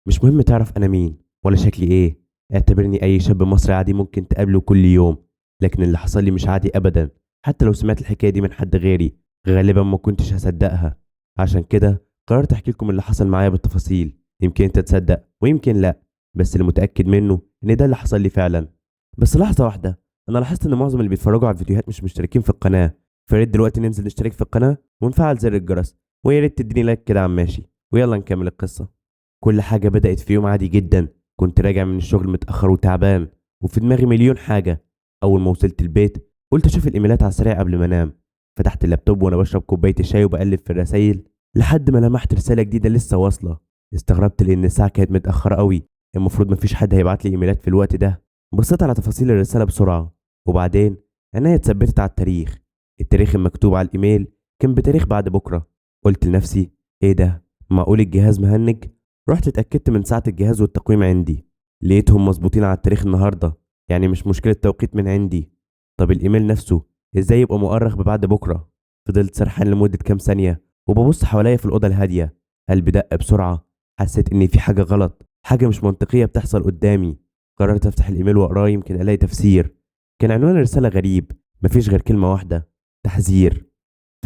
مش مهم تعرف أنا مين ولا شكلي إيه. اعتبرني أي شاب مصري عادي ممكن تقابله كل يوم. لكن اللي حصل لي مش عادي أبدا. حتى لو سمعت الحكاية دي من حد غيري غالبا ما كنتش هصدقها. عشان كده قررت أحكي لكم اللي حصل معايا بالتفاصيل. يمكن أنت تصدق ويمكن لأ، بس اللي متأكد منه إن ده اللي حصل لي فعلا. بس لحظة واحدة، أنا لاحظت إن معظم اللي بيتفرجوا على الفيديوهات مش مشتركين في القناة. فريت دلوقتي ننزل نشترك في القناة ونفعل زر الجرس، ويا ريت تديني لايك كده عم ماشي، ويلا نكمل القصة. كل حاجة بدأت في يوم عادي جدا. كنت راجع من الشغل متأخر وتعبان، وفي دماغي مليون حاجة. أول ما وصلت البيت قلت أشوف الإيميلات على السريع قبل ما أنام. فتحت اللابتوب وأنا بشرب كوباية الشاي وبقلب في الرسايل لحد ما لمحت رسالة جديدة لسه واصلة. استغربت لأن الساعة كانت متأخرة قوي. المفروض مفيش حد هيبعت لي إيميلات في الوقت ده. بصيت على تفاصيل الرسالة بسرعة، وبعدين عينيا اتثبتت على التاريخ. التاريخ المكتوب على الإيميل كان بتاريخ بعد بكرة. قلت لنفسي: إيه ده؟ معقول الجهاز مهنج؟ رحت اتأكدت من ساعة الجهاز والتقويم عندي، لقيتهم مظبوطين على التاريخ النهاردة. يعني مش مشكلة توقيت من عندي. طب الإيميل نفسه إزاي يبقى مؤرخ ببعد بكرة؟ فضلت سرحان لمدة كام ثانية وببص حواليا في الأوضة الهادية. قلبي دق بسرعة. حسيت إن في حاجة غلط، حاجة مش منطقية بتحصل قدامي. قررت أفتح الإيميل وأقراه يمكن ألاقي تفسير. كان عنوان الرسالة غريب، مفيش غير كلمة واحدة: تحذير.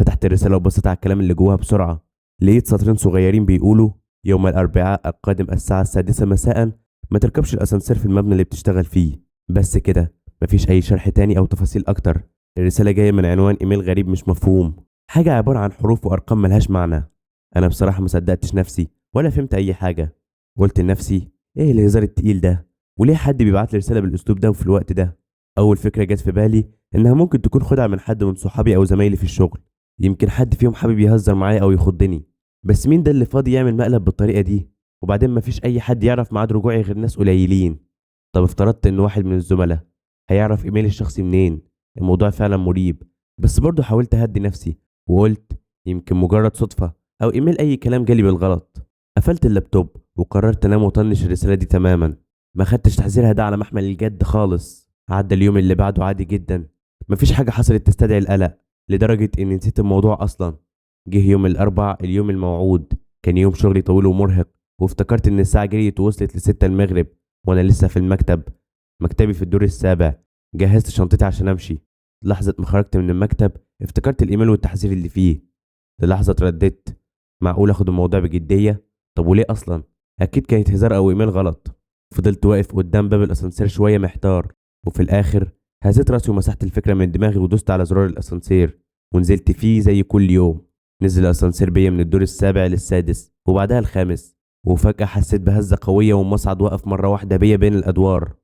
فتحت الرسالة وبصيت على الكلام اللي جواها بسرعة. لقيت سطرين صغيرين بيقولوا: يوم الأربعاء القادم الساعة 6 مساء ما تركبش الأسانسير في المبنى اللي بتشتغل فيه. بس كده، مفيش أي شرح تاني أو تفاصيل أكتر. الرسالة جاية من عنوان إيميل غريب مش مفهوم، حاجة عبارة عن حروف وأرقام ملهاش معنى. أنا بصراحة ما صدقتش نفسي ولا فهمت أي حاجة. قلت لنفسي: إيه الهزار التقيل ده؟ وليه حد بيبعت لي رسالة بالأسلوب ده وفي الوقت ده؟ أول فكرة جت في بالي إنها ممكن تكون خدعة من حد من صحابي أو زمايلي في الشغل. يمكن حد فيهم حابب يهزر معايا أو يخضني. بس مين ده اللي فاضي يعمل مقلب بالطريقة دي؟ وبعدين مفيش أي حد يعرف ميعاد رجوعي غير ناس قليلين. طب افترضت إن واحد من الزملاء هيعرف إيميلي الشخصي منين؟ الموضوع فعلا مريب. بس برضه حاولت أهدي نفسي وقلت: يمكن مجرد صدفة أو إيميل أي كلام جالي بالغلط. قفلت اللابتوب وقررت أنام وأطنش الرسالة دي تماما. ما خدتش تحذيرها ده على محمل الجد خالص. عدى اليوم اللي بعده عادي جدا. مفيش حاجة حصلت تستدعي القلق، لدرجة إني نسيت الموضوع أصلا. جه يوم الأربع، اليوم الموعود. كان يوم شغلي طويل ومرهق، وافتكرت إن الساعة جريت ووصلت ل6 المغرب وأنا لسه في المكتب. مكتبي في الدور السابع. جهزت شنطتي عشان أمشي. لحظة ما خرجت من المكتب افتكرت الإيميل والتحذير اللي فيه. للحظة اترددت: معقول آخد الموضوع بجدية؟ طب وليه أصلا؟ أكيد كانت هزار أو إيميل غلط. فضلت واقف قدام باب الأسانسير شوية محتار، وفي الآخر هزيت راسي ومسحت الفكرة من دماغي ودوست على زرار الأسانسير ونزلت فيه زي كل يوم. نزل الأسانسير بيا من الدور السابع للسادس وبعدها الخامس. وفجأة حسيت بهزة قوية والمصعد وقف مرة واحدة بيا بين الأدوار.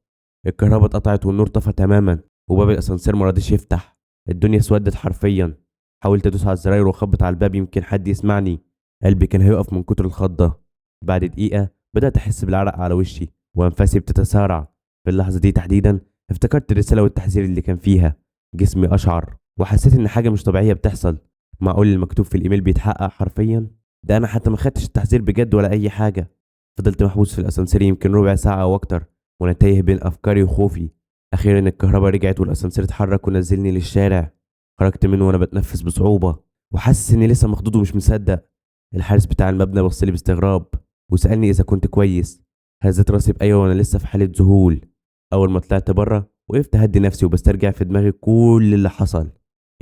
الكهرباء اتقطعت والنور طفى تماما، وباب الأسانسير مرضيش يفتح. الدنيا اسودت حرفيا. حاولت أدوس على الزراير وأخبط على الباب يمكن حد يسمعني. قلبي كان هيقف من كتر الخضة. بعد دقيقة بدأت أحس بالعرق على وشي وأنفاسي بتتسارع. في اللحظة دي تحديدا افتكرت الرسالة والتحذير اللي كان فيها. جسمي أشعر وحسيت إن حاجة مش طبيعية بتحصل. معقول المكتوب في الإيميل بيتحقق حرفيا؟ ده أنا حتى ما خدتش التحذير بجد ولا أي حاجة. فضلت محبوس في الأسانسير يمكن ربع ساعة أو أكتر وأنا تايه بين أفكاري وخوفي. أخيرا الكهرباء رجعت والأسانسير اتحرك ونزلني للشارع. خرجت منه وأنا بتنفس بصعوبة وحاسس إني لسه مخضوض ومش مصدق. الحارس بتاع المبنى بصلي باستغراب وسألني إذا كنت كويس. هزت راسي بأيوة وأنا لسه في حالة ذهول. أول ما طلعت بره وقفت أهدي نفسي وبسترجع في دماغي كل اللي حصل.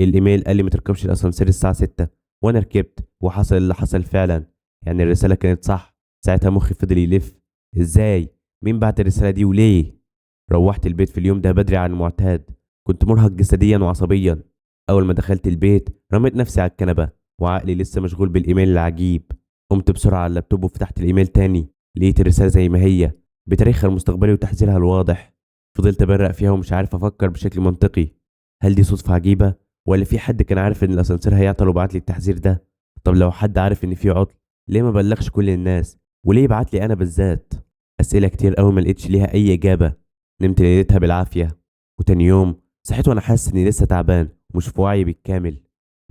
الإيميل قال لي ما تركبش الأسانسير الساعة 6، وأنا ركبت وحصل اللي حصل فعلا. يعني الرسالة كانت صح. ساعتها مخي فضل يلف: إزاي؟ مين بعت الرسالة دي وليه؟ روحت البيت في اليوم ده بدري عن المعتاد. كنت مرهق جسديا وعصبيا. أول ما دخلت البيت رميت نفسي على الكنبة وعقلي لسه مشغول بالإيميل العجيب. قمت بسرعة على اللابتوب وفتحت الإيميل تاني. لقيت الرسالة زي ما هي، بتاريخها المستقبلي وتحذيرها الواضح. فضلت أبرق فيها ومش عارف أفكر بشكل منطقي. هل دي صدفة عجيبة؟ ولا في حد كان عارف إن الأسانسير هيعطل وبعت لي التحذير ده؟ طب لو حد عارف إن في عطل، ليه ما بلغش كل الناس؟ وليه يبعت لي أنا بالذات؟ أسئلة كتير أوي ما لقيتش ليها أي إجابة. نمت ليلتها بالعافية. وتاني يوم صحيت وأنا حاسس إني لسه تعبان ومش في وعي بالكامل.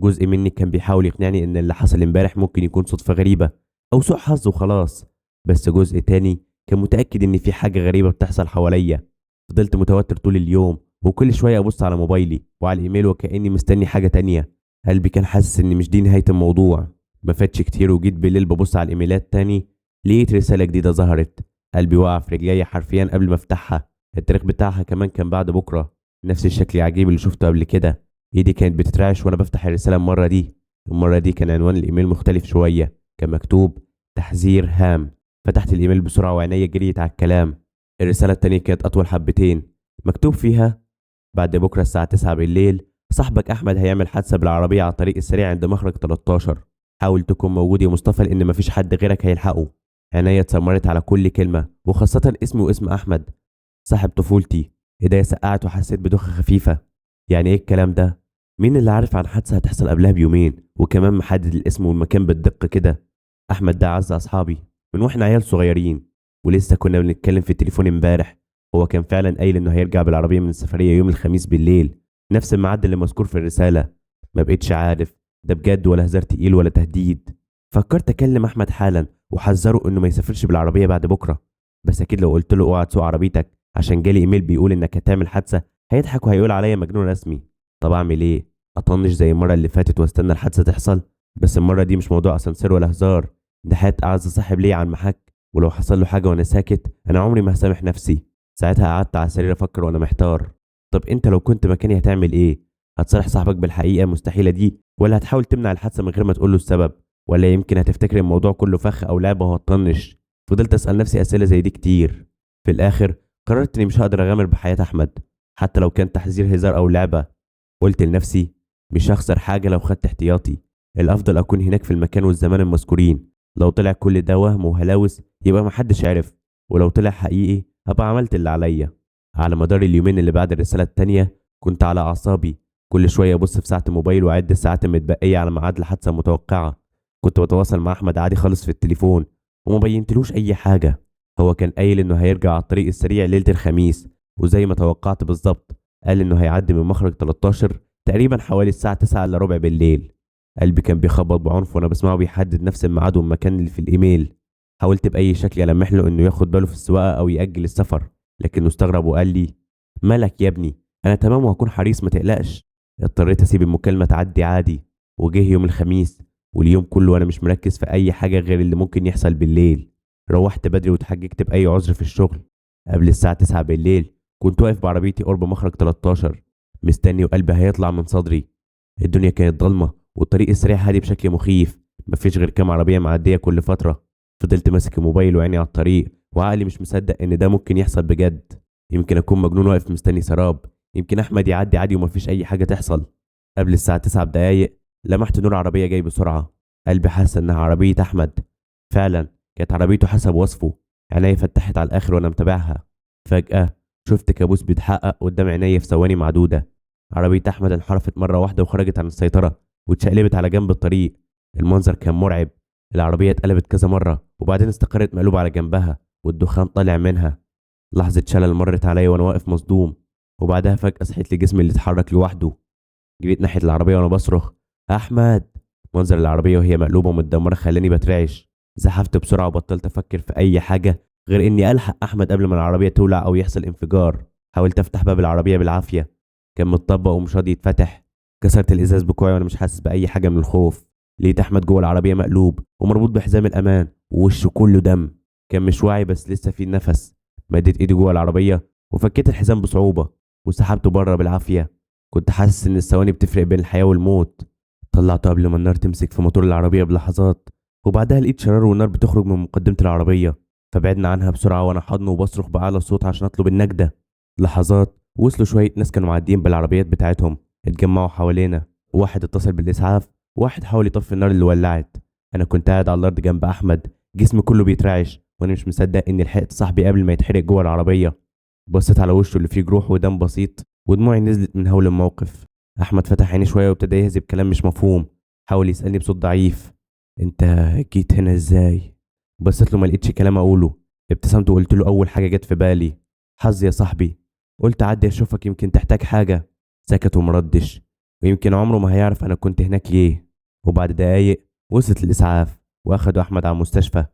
جزء مني كان بيحاول يقنعني إن اللي حصل امبارح ممكن يكون صدفة غريبة أو سوء حظ وخلاص. بس جزء تاني كان متأكد إن في حاجة غريبة بتحصل حواليا. فضلت متوتر طول اليوم وكل شوية أبص على موبايلي وعلى الإيميل وكأني مستني حاجة تانية. قلبي كان حاسس إن مش دي نهاية الموضوع. ما فاتش كتير وجيت بالليل ببص على الإيميلات تاني. لقيت رسالة جديدة ظهرت. قلبي وقع في رجلي حرفيا قبل ما افتحها. التاريخ بتاعها كمان كان بعد بكرة. نفس الشكل العجيب اللي شفته قبل كده. ايدي كانت بتترعش وانا بفتح الرسالة. المرة دي كان عنوان الايميل مختلف شوية. كان مكتوب تحذير هام. فتحت الايميل بسرعة وعينيا جريت على الكلام. الرسالة التانية كانت اطول حبتين. مكتوب فيها: بعد بكرة الساعة 9 بالليل صاحبك أحمد هيعمل حادثة بالعربية على الطريق السريع عند مخرج 13. حاول تكون موجود يا مصطفى لأن مفيش حد غيرك هيلحقه. عينيا اتسمرت على كل كلمة وخاصة اسمي واسم أحمد صاحب طفولتي. ايديا سقعت وحسيت بدوخة خفيفة. يعني ايه الكلام ده؟ مين اللي عارف عن حادثة هتحصل قبلها بيومين وكمان محدد الاسم والمكان بالدقة كده؟ أحمد ده أعز أصحابي من واحنا عيال صغيرين. ولسه كنا بنتكلم في التليفون امبارح. هو كان فعلا قايل انه هيرجع بالعربية من السفرية يوم الخميس بالليل. نفس الميعاد اللي مذكور في الرسالة. ما بقتش عارف ده بجد ولا هزار تقيل ولا تهديد. فكرت اكلم احمد حالا وحذره انه ما يسافرش بالعربية بعد بكرة. بس اكيد لو قلت له اوعى تسوق عربيتك عشان جالي ايميل بيقول انك هتعمل حادثة هيضحك وهيقول عليا مجنون رسمي. طب اعمل ايه؟ اطنش زي المرة اللي فاتت واستنى الحادثة تحصل؟ بس المرة دي مش موضوع اسانسير ولا هزار. ده حياة اعز صاحب ليا عن محك. ولو حصل له حاجة وانا ساكت انا عمري ما هسامح نفسي. ساعتها قعدت على السرير افكر وانا محتار. طب انت لو كنت مكاني هتعمل ايه؟ هتصالح صاحبك بالحقيقة مستحيلة دي ولا هتحاول تمنع الحادثة من غير ما تقول له السبب؟ ولا يمكن هتفتكر الموضوع كله فخ او لعبة وهتطنش؟ فضلت اسأل نفسي اسئلة زي دي كتير. في الاخر قررت اني مش هقدر اغامر بحياة احمد حتى لو كان تحذير هزار او لعبة. قلت لنفسي مش هخسر حاجة لو خدت احتياطي. الافضل اكون هناك في المكان والزمان المذكورين. لو طلع كل ده وهم وهلاوس يبقى محدش عرف. ولو طلع حقيقي هبقى عملت اللي عليا. على مدار اليومين اللي بعد الرسالة التانية كنت على أعصابي. كل شوية أبص في ساعة الموبايل وأعد الساعات المتبقية على ميعاد الحادثة المتوقعة. كنت بتواصل مع أحمد عادي خالص في التليفون وما بينتلوش أي حاجة. هو كان قايل إنه هيرجع على الطريق السريع ليلة الخميس وزي ما توقعت بالظبط قال إنه هيعدي من مخرج 13 تقريبا حوالي الساعة 9 إلا ربع بالليل. قلبي كان بيخبط بعنف وأنا بسمعه بيحدد نفس الميعاد والمكان اللي في الإيميل. حاولت بأي شكل ألمح له إنه ياخد باله في السواقة أو يأجل السفر لكنه استغرب وقال لي: مالك يا ابني؟ أنا تمام وهكون حريص ما تقلقش. اضطريت أسيب المكالمة تعدي عادي. وجه يوم الخميس واليوم كله وأنا مش مركز في أي حاجة غير اللي ممكن يحصل بالليل. روحت بدري وتحججت بأي عذر في الشغل. قبل الساعة 9 بالليل كنت واقف بعربيتي قرب مخرج 13 مستني وقلبي هيطلع من صدري. الدنيا كانت ضلمة والطريق السريع هادي بشكل مخيف. مفيش غير كام عربية معدية كل فترة. فضلت ماسك الموبايل وعيني على الطريق وعقلي مش مصدق ان ده ممكن يحصل بجد. يمكن اكون مجنون واقف مستني سراب. يمكن احمد يعدي عادي ومفيش اي حاجه تحصل. قبل الساعه 9 بدقايق لمحت نور عربيه جاي بسرعه. قلبي حس انها عربيه احمد. فعلا كانت عربيته حسب وصفه. عيني فتحت على الاخر وانا متابعها. فجاه شفت كابوس بيتحقق قدام عيني في ثواني معدوده. عربيه احمد انحرفت مره واحده وخرجت عن السيطره واتشقلبت على جنب الطريق. المنظر كان مرعب. العربيه اتقلبت كذا مره وبعدين استقرت مقلوبه على جنبها والدخان طالع منها. لحظة شلل مرت عليا وانا واقف مصدوم. وبعدها فجأة صحيت لجسمي اللي اتحرك لوحده. جريت ناحية العربية وانا بصرخ: أحمد! منظر العربية وهي مقلوبة ومتدمرة خلاني بترعش. زحفت بسرعة وبطلت أفكر في أي حاجة غير إني ألحق أحمد قبل ما العربية تولع أو يحصل انفجار. حاولت أفتح باب العربية بالعافية. كان متطبق ومش راضي يتفتح. كسرت الإزاز بكوعي وانا مش حاسس بأي حاجة من الخوف. لقيت أحمد جوه العربية مقلوب ومربوط بحزام الأمان ووشه كله دم. كان مش واعي بس لسه فيه النفس. مديت ايدي جوه العربيه وفكيت الحزام بصعوبه وسحبته بره بالعافيه. كنت حاسس ان الثواني بتفرق بين الحياه والموت. طلعته قبل ما النار تمسك في موتور العربيه بلحظات وبعدها لقيت شرار والنار بتخرج من مقدمه العربيه. فبعدنا عنها بسرعه وانا حاضنه وبصرخ باعلى صوت عشان اطلب النجده. لحظات وصلوا شويه ناس كانوا معديين بالعربيات بتاعتهم اتجمعوا حوالينا. واحد اتصل بالاسعاف وواحد حاول يطفي النار اللي ولعت. انا كنت قاعد على الارض جنب احمد جسمي كله بيترعش وانا مش مصدق اني لحقت صاحبي قبل ما يتحرق جوه العربيه. بصيت على وشه اللي فيه جروح ودم بسيط ودموعي نزلت من هول الموقف. احمد فتح عيني شويه وابتدى يهذب كلام مش مفهوم. حاول يسالني بصوت ضعيف: انت جيت هنا ازاي؟ بصيت له ما لقيتش كلام اقوله. ابتسمت وقلت له اول حاجه جت في بالي: حظ يا صاحبي. قلت اعدي اشوفك يمكن تحتاج حاجه. سكت ومردش. ويمكن عمره ما هيعرف انا كنت هناك ليه. وبعد دقايق وصلت الاسعاف واخدوا احمد على المستشفى.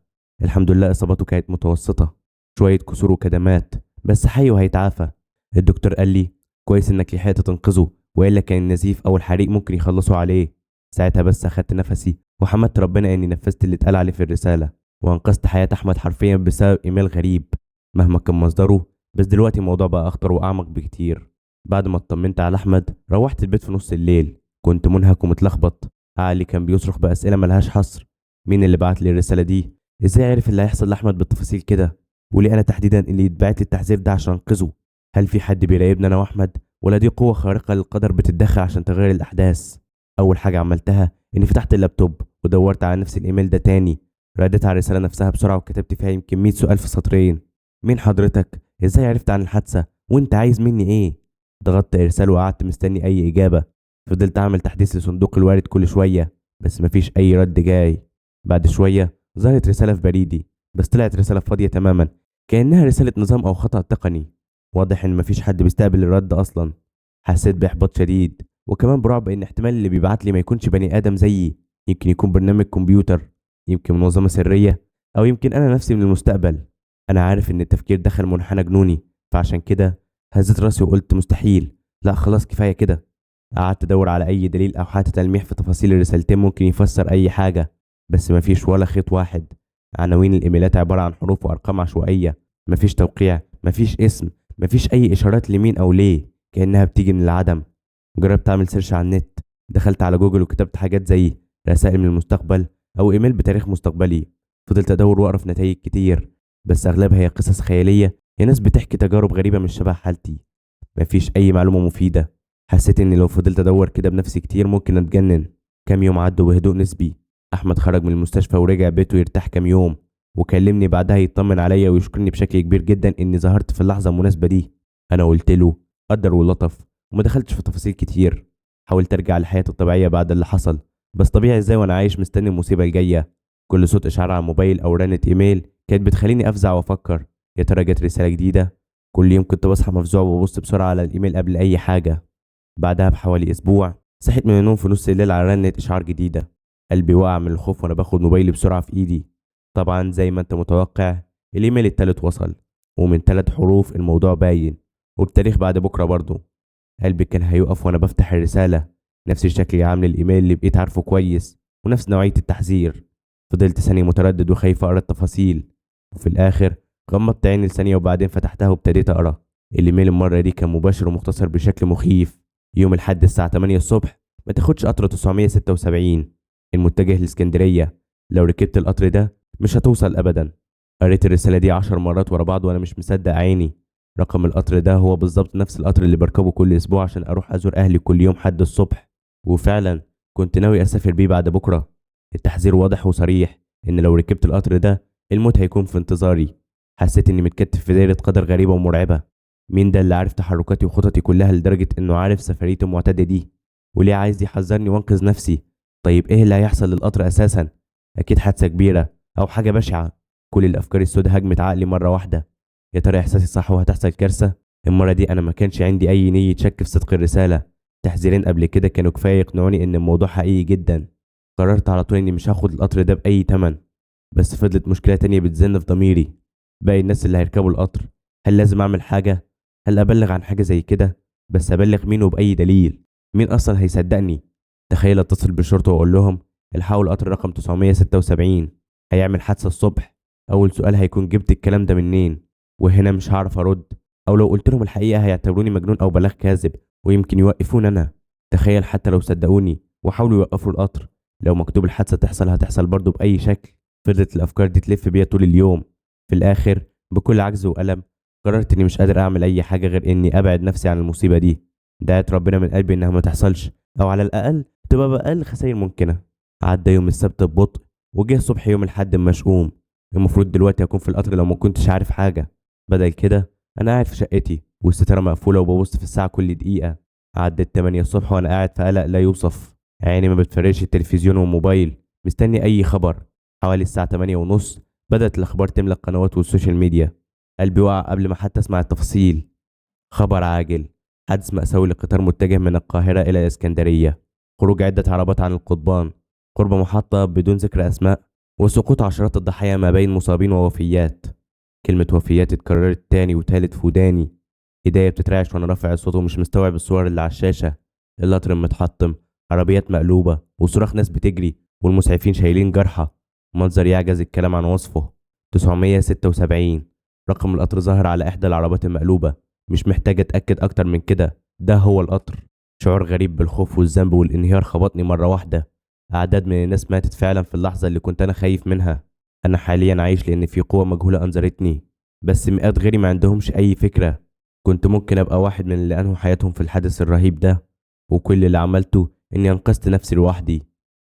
الحمد لله اصابته كانت متوسطه. شويه كسور وكدمات بس حي وهيتعافى. الدكتور قال لي: كويس انك لحقت تنقذه والا كان النزيف او الحريق ممكن يخلصوا عليه. ساعتها بس اخدت نفسي وحمدت ربنا اني نفذت اللي اتقال عليه في الرساله. وأنقذت حياة أحمد حرفيا بسبب إيميل غريب مهما كان مصدره. بس دلوقتي الموضوع بقى أخطر وأعمق بكتير. بعد ما اطمنت على أحمد روحت البيت في نص الليل. كنت منهك ومتلخبط، عقلي كان بيصرخ بأسئلة ملهاش حصر. مين اللي بعت لي الرسالة دي؟ إزاي عرف اللي هيحصل لأحمد بالتفاصيل كده؟ وليه أنا تحديدا اللي يتبعت لي التحذير ده عشان أنقذه؟ هل في حد بيراقبنا أنا وأحمد، ولا دي قوة خارقة للقدر بتتدخل عشان تغير الأحداث؟ أول حاجة عملتها إني فتحت اللابتوب ودورت على نفس الإيميل ده تاني. رديت على الرسالة نفسها بسرعة وكتبت فيها يمكن 100 سؤال في سطرين. مين حضرتك؟ ازاي عرفت عن الحادثة؟ وانت عايز مني ايه؟ ضغطت ارسال وقعدت مستني اي اجابة. فضلت اعمل تحديث لصندوق الوارد كل شوية بس مفيش اي رد جاي. بعد شوية ظهرت رسالة في بريدي، بس طلعت رسالة فاضية تماما، كأنها رسالة نظام او خطأ تقني. واضح ان مفيش حد بيستقبل الرد اصلا. حسيت باحباط شديد وكمان برعب ان احتمال اللي بيبعت لي ما يكونش بني ادم زيي. يمكن يكون برنامج كمبيوتر، يمكن منظمة سرية، أو يمكن أنا نفسي من المستقبل. أنا عارف إن التفكير دخل منحنى جنوني، فعشان كده هزيت راسي وقلت مستحيل، لا خلاص كفاية كده. قعدت أدور على أي دليل أو حتى تلميح في تفاصيل الرسالتين ممكن يفسر أي حاجة، بس مفيش ولا خيط واحد. عناوين الإيميلات عبارة عن حروف وأرقام عشوائية، مفيش توقيع، مفيش اسم، مفيش أي إشارات لمين أو ليه، كأنها بتيجي من العدم. جربت أعمل سيرش على النت، دخلت على جوجل وكتبت حاجات زي رسائل من المستقبل أو إيميل بتاريخ مستقبلي. فضلت أدور وأقرأ في نتائج كتير، بس أغلبها هي قصص خيالية يا ناس بتحكي تجارب غريبة مش شبه حالتي. مفيش أي معلومة مفيدة. حسيت إني لو فضلت أدور كده بنفسي كتير ممكن أتجنن. كام يوم عدوا بهدوء نسبي. أحمد خرج من المستشفى ورجع بيته يرتاح كام يوم، وكلمني بعدها يطمن عليا ويشكرني بشكل كبير جدا إني ظهرت في اللحظة المناسبة دي. أنا قلت له قدر ولطف وما دخلتش في تفاصيل كتير. حاولت أرجع لحياتي الطبيعية بعد اللي حصل، بس طبيعي إزاي وأنا عايش مستني المصيبة الجاية؟ كل صوت إشعار على الموبايل أو رنة إيميل كانت بتخليني أفزع وأفكر يا ترى جت رسالة جديدة. كل يوم كنت بصحى مفزوع وببص بسرعة على الإيميل قبل أي حاجة. بعدها بحوالي أسبوع صحيت من النوم في نص الليل على رنة إشعار جديدة. قلبي وقع من الخوف وأنا باخد موبايلي بسرعة في إيدي. طبعا زي ما أنت متوقع الإيميل التالت وصل، ومن 3 حروف الموضوع باين، وبتاريخ بعد بكرة برضه. قلبي كان هيقف وأنا بفتح الرسالة. نفس الشكل عامل الإيميل اللي بقيت عارفه كويس، ونفس نوعية التحذير. فضلت ثانية متردد وخايف أقرأ التفاصيل، وفي الآخر غمضت عيني لثانية وبعدين فتحتها وابتديت أقرأ. الإيميل المرة دي كان مباشر ومختصر بشكل مخيف. يوم الأحد الساعة 8 الصبح ما تاخدش قطر 976 المتجه لإسكندرية. لو ركبت القطر ده مش هتوصل أبدا. قريت الرسالة دي 10 مرات ورا بعض وأنا مش مصدق عيني. رقم القطر ده هو بالظبط نفس القطر اللي بركبه كل أسبوع عشان أروح أزور أهلي كل يوم حد الصبح، وفعلا كنت ناوي أسافر بيه بعد بكرة. التحذير واضح وصريح إن لو ركبت القطر ده الموت هيكون في انتظاري. حسيت إني متكتف في دايرة قدر غريبة ومرعبة. مين ده اللي عارف تحركاتي وخططي كلها لدرجة إنه عارف سفريتي المعتادة دي؟ وليه عايز يحذرني وانقذ نفسي؟ طيب إيه اللي هيحصل للقطر أساسا؟ أكيد حادثة كبيرة أو حاجة بشعة. كل الأفكار السوداء هجمت عقلي مرة واحدة. يا ترى إحساسي صح وهتحصل كارثة؟ المرة دي أنا ما كانش عندي أي نية شك في صدق الرسالة. تحذيرين قبل كده كانوا كفاية يقنعوني إن الموضوع حقيقي جدا. قررت على طول إني مش هاخد القطر ده بأي تمن. بس فضلت مشكلة تانية بتزن في ضميري. باقي الناس اللي هيركبوا القطر، هل لازم أعمل حاجة؟ هل أبلغ عن حاجة زي كده؟ بس أبلغ مين وبأي دليل؟ مين أصلا هيصدقني؟ تخيل أتصل بالشرطة وأقول لهم الحقوا القطر رقم 976 هيعمل حادثة الصبح. أول سؤال هيكون جبت الكلام ده منين؟ وهنا مش هعرف أرد، أو لو قلت لهم الحقيقة هيعتبروني مجنون أو بلاغ كاذب ويمكن يوقفون أنا. تخيل حتى لو صدقوني وحاولوا يوقفوا القطر، لو مكتوب الحادثة تحصل هتحصل برضه بأي شكل. فضلت الأفكار دي تلف بيا طول اليوم. في الآخر بكل عجز وألم قررت إني مش قادر أعمل أي حاجة غير إني أبعد نفسي عن المصيبة دي. دعيت ربنا من قلبي إنها ما تحصلش، أو على الأقل تبقى بأقل خسائر ممكنة. عدى يوم السبت ببطء وجه الصبح يوم الأحد مشؤوم. المفروض دلوقتي أكون في القطر لو ما كنتش عارف حاجة. بدل كده أنا قاعد في شقتي والستارة مقفولة وببص في الساعة كل دقيقة. عدت 8 الصبح وأنا قاعد في قلق لا يوصف. عيني ما بتفرقش التلفزيون والموبايل، مستني أي خبر. حوالي الساعة 8 ونص بدأت الأخبار تملى القنوات والسوشيال ميديا. قلبي وقع قبل ما حتى أسمع التفاصيل. خبر عاجل: حادث مأساوي لقطار متجه من القاهرة إلى الإسكندرية، خروج عدة عربات عن القضبان قرب محطة بدون ذكر أسماء، وسقوط عشرات الضحايا ما بين مصابين ووفيات. كلمة وفيات اتكررت تاني وتالت في وداني. ايديا بتترعش وانا رافع الصوت ومش مستوعب الصور اللي على الشاشة. القطر متحطم، عربيات مقلوبة، وصراخ ناس بتجري، والمسعفين شايلين جرحى. منظر يعجز الكلام عن وصفه. 976. رقم القطر ظهر على إحدى العربات المقلوبة. مش محتاج أتأكد أكتر من كده، ده هو القطر. شعور غريب بالخوف والذنب والانهيار خبطني مرة واحدة. أعداد من الناس ماتت فعلا في اللحظة اللي كنت أنا خايف منها. أنا حاليا عايش لأن في قوة مجهولة أنظرتني، بس مئات غيري ما عندهمش أي فكرة. كنت ممكن أبقى واحد من اللي أنهوا حياتهم في الحادث الرهيب ده، وكل اللي عملته إني أنقذت نفسي لوحدي.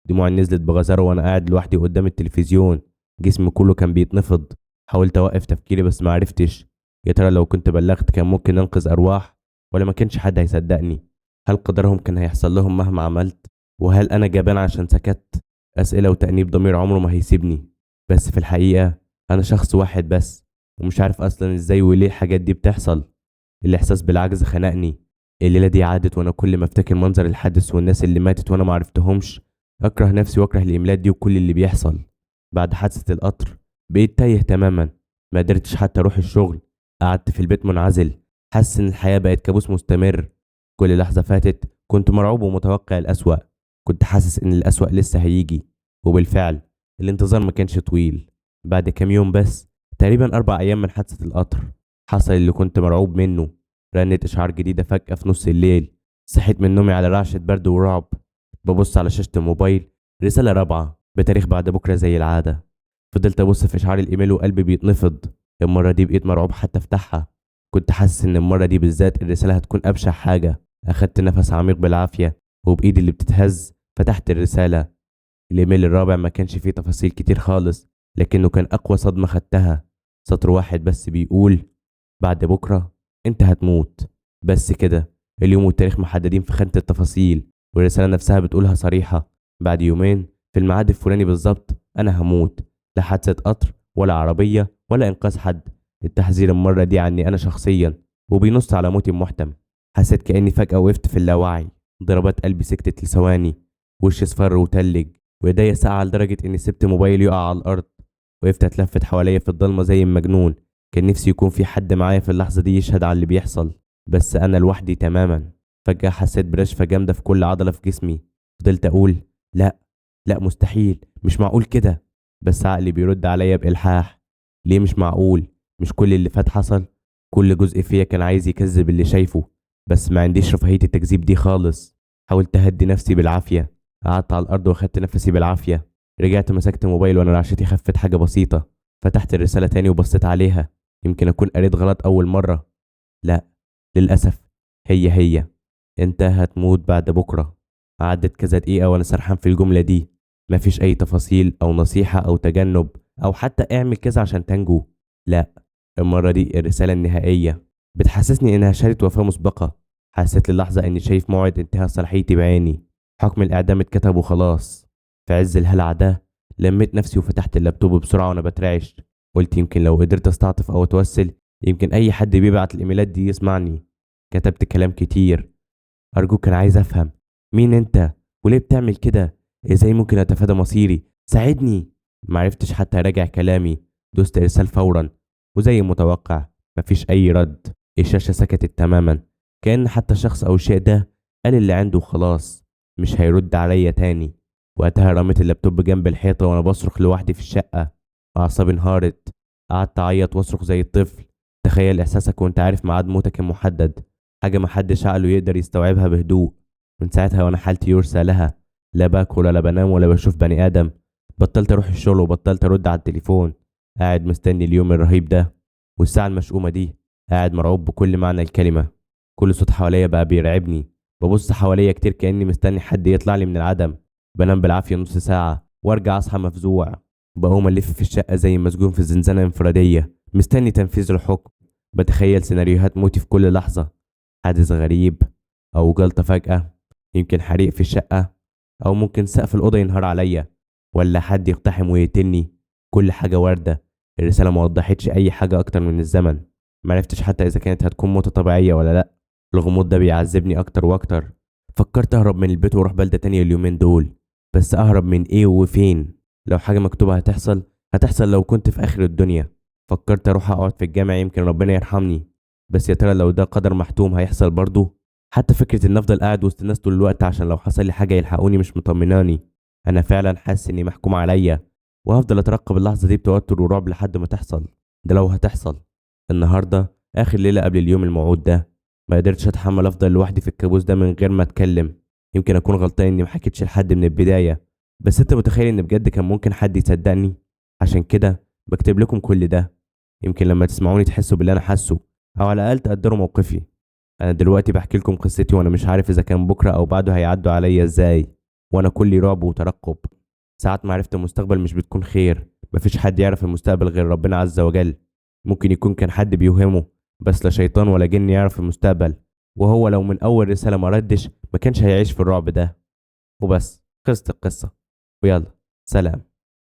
دموعي نزلت بغزارة وأنا قاعد لوحدي قدام التلفزيون. جسمي كله كان بيتنفض. حاولت أوقف تفكيري بس ما عرفتش. يا ترى لو كنت بلغت كان ممكن أنقذ أرواح، ولا ما كانش حد هيصدقني؟ هل قدرهم كان هيحصل لهم مهما عملت؟ وهل أنا جبان عشان سكت؟ أسئلة وتأنيب ضمير عمره ما هيسيبني. بس في الحقيقة أنا شخص واحد بس، ومش عارف أصلا إزاي وليه الحاجات دي بتحصل. الإحساس بالعجز خنقني. الليلة دي عادت وأنا كل ما أفتكر منظر الحادث والناس اللي ماتت وأنا معرفتهمش أكره نفسي وأكره الإيميلات دي وكل اللي بيحصل. بعد حادثة القطر بقيت تايه تماما. ما قدرتش حتى أروح الشغل. قعدت في البيت منعزل، حاسس إن الحياة بقت كابوس مستمر. كل لحظة فاتت كنت مرعوب ومتوقع الأسوأ. كنت حاسس إن الأسوأ لسه هيجي. وبالفعل الانتظار ما كانش طويل. بعد كام يوم بس، تقريبا 4 أيام من حادثة القطر، حصل اللي كنت مرعوب منه. رنت إشعار جديدة فجأة في نص الليل. صحيت من نومي على رعشة برد ورعب. ببص على شاشة الموبايل، رسالة رابعة بتاريخ بعد بكرة زي العادة. فضلت أبص في إشعار الإيميل وقلبي بيتنفض. المرة دي بقيت مرعوب حتى أفتحها. كنت حاسس إن المرة دي بالذات الرسالة هتكون أبشع حاجة. أخدت نفس عميق بالعافية، وبإيدي اللي بتتهز فتحت الرسالة. الإيميل الرابع ما كانش فيه تفاصيل كتير خالص، لكنه كان أقوى صدمة خدتها. سطر واحد بس بيقول: بعد بكرة أنت هتموت. بس كده. اليوم والتاريخ محددين في خانة التفاصيل، والرسالة نفسها بتقولها صريحة: بعد يومين في الميعاد الفلاني بالظبط أنا هموت. لا حادثة قطر ولا عربية ولا إنقاذ حد. التحذير المرة دي عني أنا شخصيا، وبينص على موتي المحتم. حسيت كأني فجأة وقفت في اللاوعي. ضربات قلبي سكتت لثواني. وشي اصفر وتلج، وايديا ساقعة لدرجة إني سبت موبايلي يقع على الأرض. وقفت أتلفت حواليا في الضلمة زي المجنون. كان نفسي يكون في حد معايا في اللحظة دي يشهد على اللي بيحصل، بس أنا لوحدي تماما. فجأة حسيت برشفة جامدة في كل عضلة في جسمي. فضلت أقول: لا، لا مستحيل، مش معقول كده. بس عقلي بيرد عليا بإلحاح: ليه مش معقول؟ مش كل اللي فات حصل؟ كل جزء فيا كان عايز يكذب اللي شايفه، بس ما عنديش رفاهية التكذيب دي خالص. حاولت أهدي نفسي بالعافية. قعدت على الأرض واخدت نفسي بالعافية. رجعت مسكت موبايل وأنا رعشتي خفت حاجة بسيطة. فتحت الرسالة تاني وبصيت عليها. يمكن أكون قريت غلط أول مرة. لا، للأسف هي أنت هتموت بعد بكرة. عدت كذا دقيقة وأنا سرحان في الجملة دي. مفيش أي تفاصيل أو نصيحة أو تجنب أو حتى اعمل كذا عشان تنجو. لا، المرة دي الرسالة النهائية بتحسسني إنها شهادة وفاة مسبقة. حسيت للحظة إني شايف موعد انتهاء صلاحيتي بعيني. حكم الإعدام اتكتب وخلاص. في عز الهلع ده لميت نفسي وفتحت اللابتوب بسرعة وأنا بترعش. قلت يمكن لو قدرت أستعطف أو أتوسل، يمكن أي حد بيبعت الإيميلات دي يسمعني. كتبت كلام كتير: أرجوك أنا عايز أفهم مين أنت، وليه بتعمل كده؟ إزاي ممكن أتفادى مصيري؟ ساعدني. معرفتش حتى أراجع كلامي. دوست إرسال فورا، وزي المتوقع مفيش أي رد. الشاشة سكتت تماما، كأن حتى الشخص أو الشيء ده قال اللي عنده وخلاص، مش هيرد عليا تاني. وقتها رميت اللابتوب جنب الحيطة وأنا بصرخ لوحدي في الشقة. أعصابي انهارت. قعدت أعيط وأصرخ زي الطفل. تخيل إحساسك وأنت عارف ميعاد موتك المحدد، حاجة محدش عقله يقدر يستوعبها بهدوء. من ساعتها وأنا حالتي يرثى لها. لا باكل ولا بنام ولا بشوف بني آدم. بطلت أروح الشغل وبطلت أرد على التليفون. قاعد مستني اليوم الرهيب ده والساعة المشؤومة دي. قاعد مرعوب بكل معنى الكلمة. كل صوت حواليا بقى بيرعبني. ببص حواليا كتير كأني مستني حد يطلع لي من العدم. بنام بالعافية نص ساعة وارجع اصحى مفزوع. بقوم الف في الشقة زي مسجون في زنزانة انفرادية مستني تنفيذ الحكم. بتخيل سيناريوهات موتي في كل لحظة: حادث غريب، او جلطة فجأة، يمكن حريق في الشقة، او ممكن سقف الأوضة ينهار عليا، ولا حد يقتحم ويقتلني. كل حاجة واردة. الرسالة ما وضحتش اي حاجة اكتر من الزمن. معرفتش حتى اذا كانت هتكون موتة طبيعية ولا لا. الغموض ده بيعذبني اكتر واكتر. فكرت اهرب من البيت واروح بلدة تانية اليومين دول، بس اهرب من ايه وفين؟ لو حاجة مكتوبة هتحصل هتحصل لو كنت في اخر الدنيا. فكرت اروح اقعد في الجامع يمكن ربنا يرحمني، بس يا ترى لو ده قدر محتوم هيحصل برضه؟ حتى فكرة ان افضل قاعد وسط الناس طول الوقت عشان لو حصل لي حاجة يلحقوني مش مطمناني. انا فعلا حاسس اني محكوم عليا. وهفضل اترقب اللحظة دي بتوتر ورعب لحد ما تحصل. ده لو هتحصل. النهاردة آخر ليلة قبل اليوم الموعود ده. ما قدرتش اتحمل افضل لوحدي في الكابوس ده من غير ما اتكلم. يمكن اكون غلطان اني محكيتش لحد من البداية، بس انت متخيل ان بجد كان ممكن حد يصدقني؟ عشان كده بكتب لكم كل ده. يمكن لما تسمعوني تحسوا باللي انا حاسه، او على الاقل تقدروا موقفي. انا دلوقتي بحكي لكم قصتي وانا مش عارف اذا كان بكره او بعده هيعدوا عليا ازاي، وانا كلي رعب وترقب. ساعات معرفة المستقبل مش بتكون خير. مفيش حد يعرف المستقبل غير ربنا عز وجل. ممكن يكون كان حد بيوهمه، بس لا شيطان ولا جن يعرف المستقبل. وهو لو من اول رسالة ما ردش ما كانش هيعيش في الرعب ده. وبس خلصت القصة. ويلا، سلام.